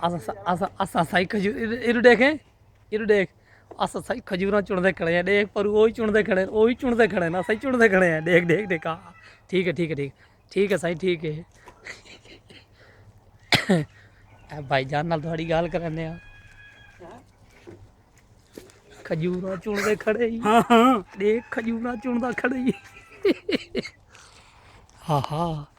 असा सही खजूर इरू देखे इरू देख असा सही खजूर चुनते खड़े हैं देख पर वही चुनते खड़े वही चुनते खड़े ना सही चुनते खड़े हैं देख देख देख हाँ ठीक है ठीक है ठीक ठीक है सही ठीक है भाईजान नाल थोड़ी गल करने खजूर चुनते खड़े ही हाँ हाँ देख खजूर चुनता खड़े ही हाँ हाँ